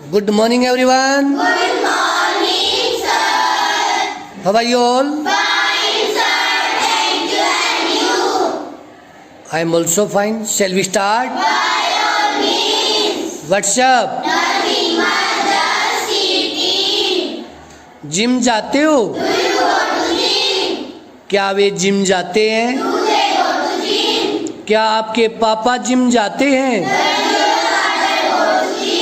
Good morning, everyone. Good morning, sir. How are you all? Fine, sir. Thank you, and you? I am also fine. Shall we start? By all means. What's up? Nothing much, just eating. Gym जाते हो? Do you go to gym? क्या वे gym जाते हैं? Do they go to gym? क्या आपके पापा gym जाते हैं? Does your father go to gym?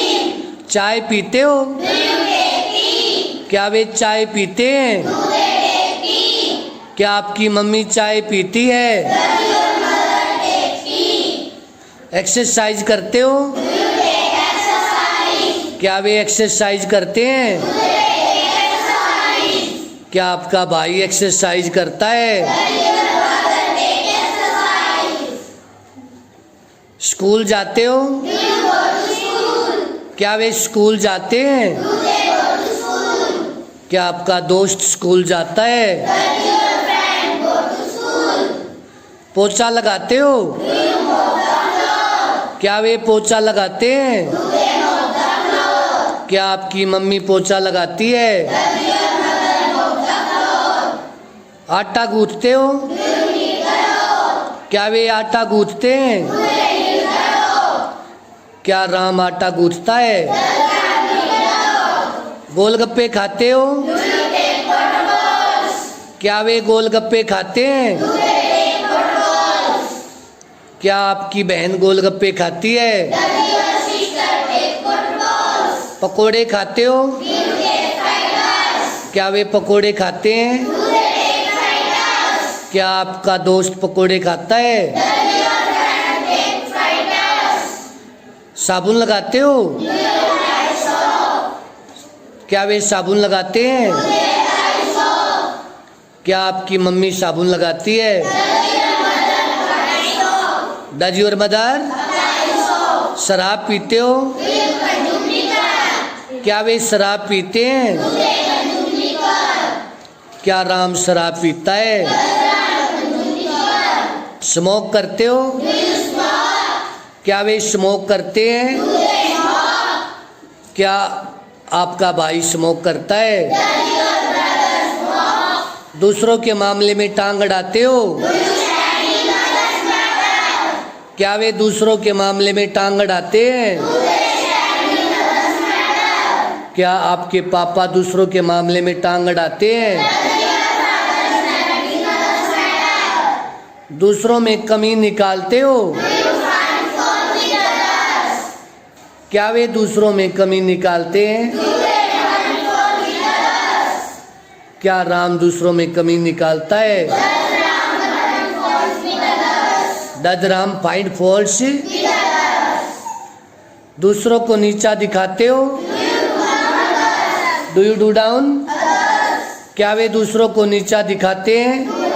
चाय पीते हो? Do you take tea? क्या वे चाय पीते हैं? Do they take tea? क्या आपकी मम्मी चाय पीती है? Does your mother take tea? Exercise करते हो? Do you take exercise? क्या वे एक्सरसाइज करते हैं? Do they take exercise? क्या आपका भाई एक्सरसाइज करता है? Does your brother take exercise? School जाते हो? Do you go to school? क्या वे स्कूल जाते हैं? Do they go to school? क्या आपका दोस्त स्कूल जाता है? Does your friend go to school? पोछा लगाते हो? Do you mop the floor? क्या वे पोछा लगाते हैं? Do they mop the floor? क्या आपकी मम्मी पोछा लगाती है? Does your mother mop the floor? आटा गूंथते हो? Do you knead the dough? क्या वे आटा गूंथते हैं? Do they knead the dough? क्या राम आटा गूंथता है? Does Ram knead the dough? गोलगप्पे खाते हो? Do you take potballs? क्या वे गोलगप्पे खाते हैं? Do they take potballs? क्या आपकी बहन गोलगप्पे खाती है? Does your sister take potballs? पकोड़े खाते हो? Do you take fried rice? क्या वे पकोड़े खाते हैं? Do they take fried rice? क्या आपका दोस्त पकोड़े खाता है? Does your friend take fried rice? साबुन लगाते हो? Do you apply soap? क्या वे साबुन लगाते हैं? Do they apply soap? क्या आपकी मम्मी साबुन लगाती है? Does your mother apply soap? Does your mother? Apply soap. शराब पीते हो? Do you consume liquor? क्या वे शराब पीते हैं? Do they consume liquor? क्या राम शराब पीता है? Does Ram consume liquor? Smoke करते हो? Do you smoke? क्या वे स्मोक करते हैं? Do they smoke? क्या आपका भाई स्मोक करता है? Does your brother smoke? दूसरों के मामले में टांग अड़ाते हो? Do you stand in others' matter? क्या वे दूसरों के मामले में टांग अड़ाते हैं? Do they stand in others' matter? क्या आपके पापा दूसरों के मामले में टांग अड़ाते हैं? Does your father stand in others' matter? दूसरों में कमी निकालते हो? Do you find fault in others? क्या वे दूसरों में कमी निकालते हैं? Do they find fault in others? क्या राम दूसरों में कमी निकालता है? Does Ram find fault in others? Does Ram find faults? In others? दूसरों को नीचा दिखाते हो? Do you harm others? Do you do down? Others? क्या वे दूसरों को नीचा दिखाते हैं? Do they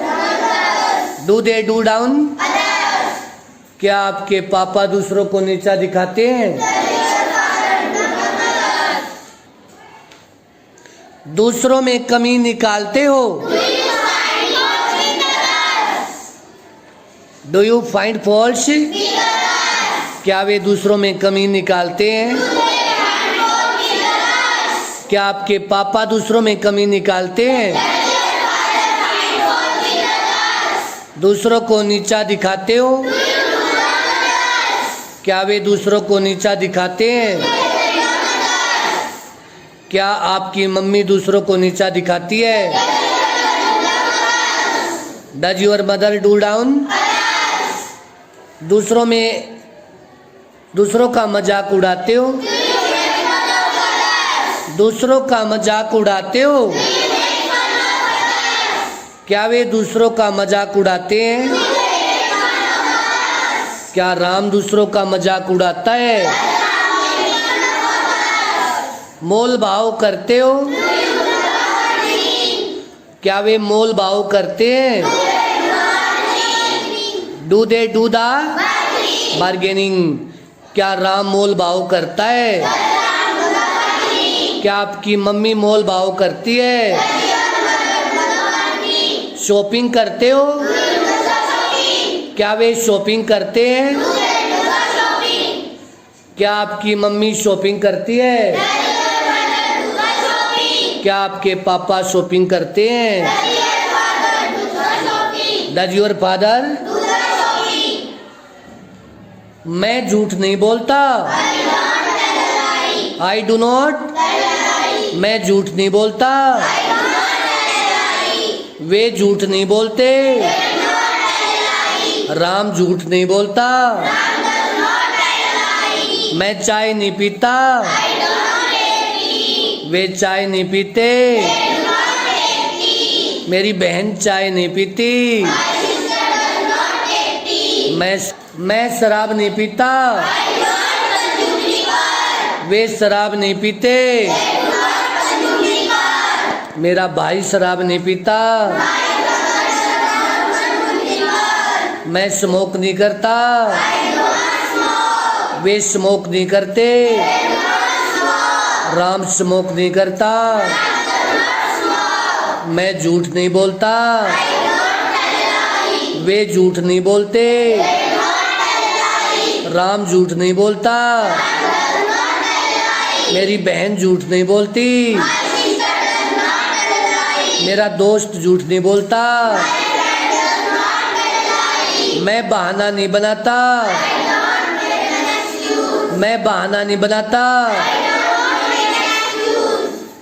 harm others? Do they do down? Others? क्या आपके पापा दूसरों को नीचा दिखाते हैं? Does your father harm others? दूसरों में कमी निकालते हो? Do you find fault in others? Do you find faults? In others? क्या वे दूसरों में कमी निकालते हैं? Do they find fault in others? क्या आपके पापा दूसरों में कमी निकालते हैं? Does your father find fault in others? दूसरों को नीचा दिखाते हो? Do you do others? क्या वे दूसरों को नीचा दिखाते हैं? Do they harm others? क्या आपकी मम्मी दूसरों को नीचा दिखाती है? Does your mother harm others? Does your mother do down? Others? दूसरों का मजाक उड़ाते हो? Do you make fun of others? दूसरों का मजाक उड़ाते हो? Do you make fun of others? क्या वे दूसरों का मजाक उड़ाते हैं? Do they make fun of others? क्या राम दूसरों का मजाक उड़ाता है? Does Ram make fun of others? मोल भाव करते हो? Do you do bargaining? क्या वे मोल भाव करते हैं? Do they do bargaining? Do they do the Bargaining? Bargaining? क्या राम मोल भाव करता है? Does Ram do bargaining? क्या आपकी मम्मी मोल भाव करती है? Does your mother do bargaining? Shopping करते हो? Do you do shopping? क्या वे शॉपिंग करते हैं? Do they do the shopping? क्या आपकी मम्मी शॉपिंग करती है? क्या आपके पापा शॉपिंग करते हैं? Does your father? मैं झूठ नहीं बोलता। I do not. मैं झूठ नहीं बोलता। वे झूठ नहीं बोलते। राम झूठ नहीं बोलता। मैं चाय नहीं पीता। वे चाय नहीं पीते। मेरी बहन चाय नहीं पीती। मैं शराब नहीं पीता। वे शराब नहीं पीते। मेरा भाई शराब नहीं पीता। मैं स्मोक नहीं करता। वे स्मोक नहीं करते। राम स्मोक नहीं करता। मैं झूठ नहीं बोलता। वे झूठ नहीं बोलते। राम झूठ नहीं बोलता। मेरी बहन झूठ नहीं बोलती। मेरा दोस्त झूठ नहीं बोलता। मैं बहाना नहीं बनाता। मैं बहाना नहीं बनाता।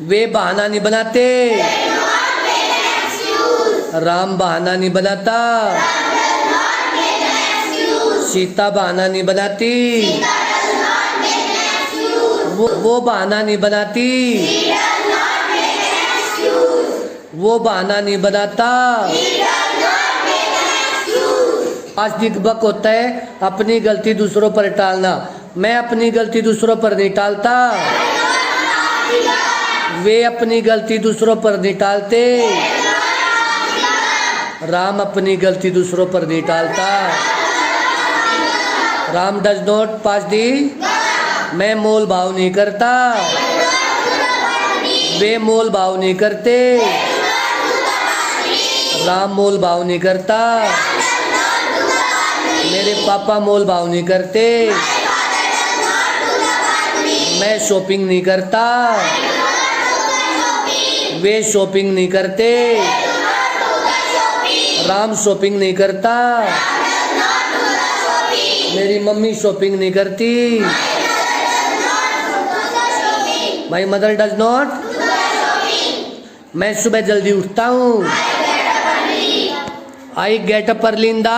वे बहाना नहीं बनाते। राम बहाना नहीं बनाता। सीता बहाना नहीं बनाती। वो बहाना नहीं बनाती। वो बहाना नहीं बनाता। आस्तिक बक होता है अपनी गलती दूसरों पर टालना। मैं अपनी गलती दूसरों पर नहीं टालता। वे अपनी गलती दूसरों पर नहीं टालते। राम अपनी गलती दूसरों पर नहीं टालता। राम डज नॉट पास दी। मैं मोल भाव नहीं करता। वे मोल भाव नहीं करते। राम मोल भाव नहीं करता। मेरे पापा मोल भाव नहीं करते। मैं शॉपिंग नहीं करता। वे शॉपिंग नहीं करते। राम शॉपिंग नहीं करता। मेरी मम्मी शॉपिंग नहीं करती। माई मदर डज नॉट। मैं सुबह जल्दी उठता हूँ। आई get up early in the.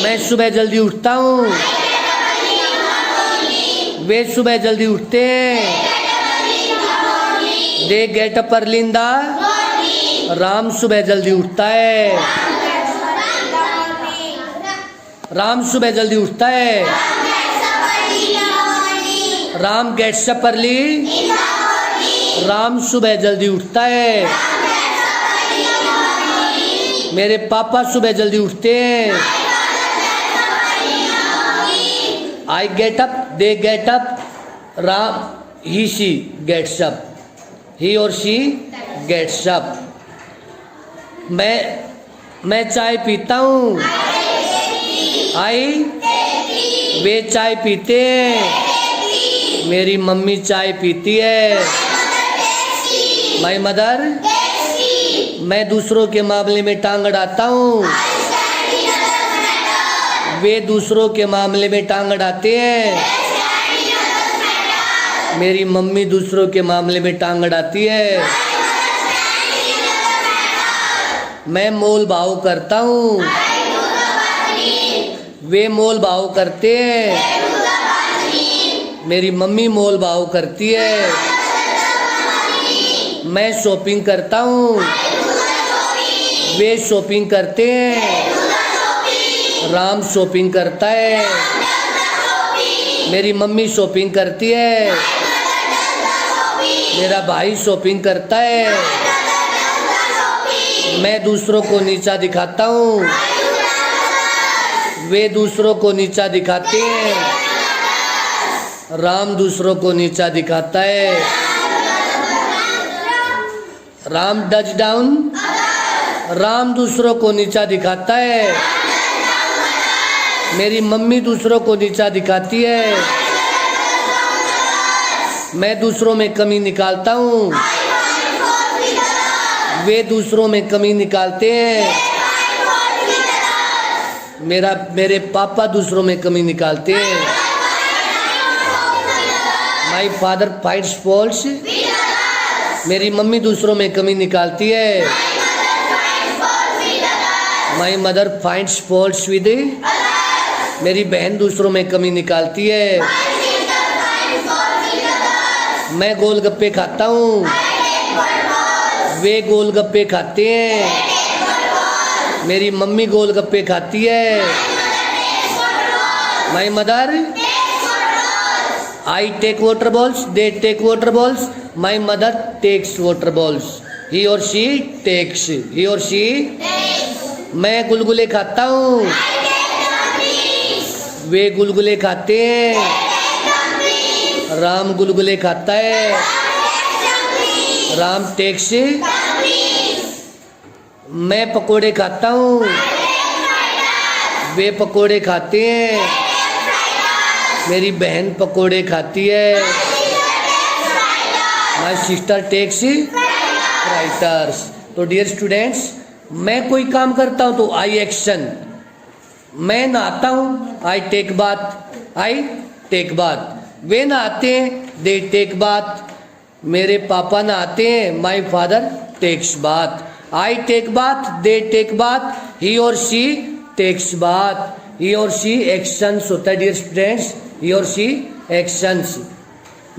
मैं सुबह जल्दी उठता हूँ। वे सुबह जल्दी उठते हैं। They get up early in the. Ram सुबह जल्दी उठता है। राम सुबह जल्दी उठता है। Ram gets up early. Ram सुबह जल्दी उठता है। मेरे पापा सुबह जल्दी उठते हैं। I get up. They get up. Ram he she gets up. He और शी गेट्स अप। मैं चाय पीता हूँ। आई। वे चाय पीते हैं। मेरी मम्मी चाय पीती है। My mother. मैं दूसरों के मामले में टांग अड़ाता हूँ। वे दूसरों के मामले में टांग अड़ाते हैं। मेरी मम्मी दूसरों के मामले में टांग अड़ाती है। मैं मोल भाव करता हूँ। वे मोल भाव करते हैं। मेरी मम्मी मोल भाव करती है। मैं शॉपिंग करता हूँ। वे शॉपिंग करते हैं। राम शॉपिंग करता है। मेरी मम्मी शॉपिंग करती है। मेरा भाई शॉपिंग करता है। मैं दूसरों को नीचा दिखाता हूँ। वे दूसरों को नीचा दिखाते हैं। राम दूसरों को नीचा दिखाता है। Ram does down. राम दूसरों को नीचा दिखाता है। मेरी मम्मी दूसरों को नीचा दिखाती है। मैं दूसरों में कमी निकालता हूँ। वे दूसरों में कमी निकालते हैं। मेरे पापा दूसरों में कमी निकालते हैं। My father finds faults. मेरी मम्मी दूसरों में कमी निकालती है। My mother finds faults with. मेरी बहन दूसरों में कमी निकालती है। मैं गोलगप्पे खाता हूँ। वे गोलगप्पे खाते हैं। मेरी मम्मी गोलगप्पे खाती है। My mother I take water balls. They take water balls. My mother takes water balls. He और शी टेक्स। ही और शी। मैं गुलगुले खाता हूँ। वे गुलगुले खाते हैं। राम गुलगुले खाता है। राम टेक्स। मैं पकोड़े खाता हूँ। वे पकोड़े खाते हैं। मेरी बहन पकोड़े खाती है। My sister takes writers. तो डियर स्टूडेंट्स, मैं कोई काम करता हूँ तो आई एक्शन। मैं नहाता हूँ, I take bath. I take bath. वे नहाते हैं, दे टेक बाथ। मेरे पापा नहाते हैं, my father takes bath. I take bath, they take bath, he or she takes bath. He or she actions होता है dear students. he or she actions।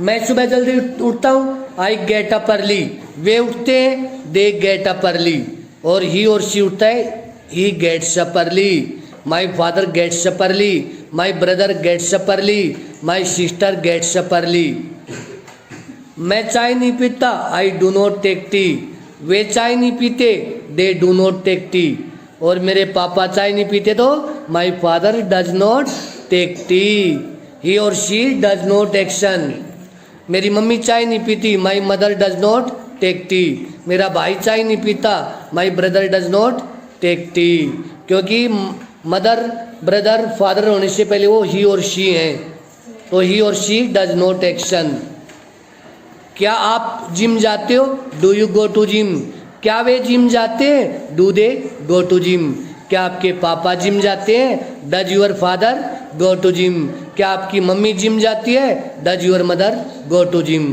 मैं सुबह जल्दी उठता हूँ, I get up early। वे उठते हैं, they get up early। और he or she उठता है, he gets up early। My father gets up early। My brother gets up early। My sister gets up early। मैं चाय नहीं पीता, I do not take tea। वे चाय नहीं पीते, they do not take tea. और मेरे पापा चाय नहीं पीते तो my father does not take tea. He और शी डज नॉट एक्शन। मेरी मम्मी चाय नहीं पीती, my mother does not take tea. मेरा भाई चाय नहीं पीता, my brother does not take tea. क्योंकि मदर ब्रदर फादर होने से पहले वो ही और शी हैं, तो ही और शी डज नॉट एक्शन। क्या आप जिम जाते हो? Do you go to gym? क्या वे जिम जाते हैं? Do they go to gym? क्या आपके पापा जिम जाते हैं? Does your father go to gym? क्या आपकी मम्मी जिम जाती है? Does your mother go to gym?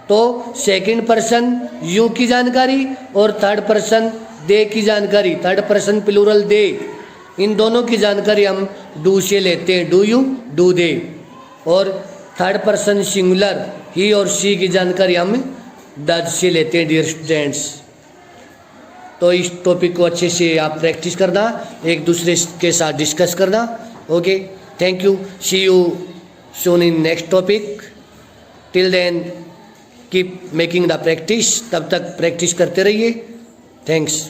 तो सेकंड पर्सन यू की जानकारी और थर्ड पर्सन दे की जानकारी, थर्ड पर्सन प्लूरल दे, इन दोनों की जानकारी हम डू से लेते हैं। Do you, do they. और थर्ड पर्सन सिंगुलर ही और शी की जानकारी हम डज से लेते हैं डियर स्टूडेंट्स। तो इस टॉपिक को अच्छे से आप प्रैक्टिस करना, एक दूसरे के साथ डिस्कस करना। Okay, thank you. See you soon in next topic. Till then keep making the practice. तब तक प्रैक्टिस करते रहिए। थैंक्स।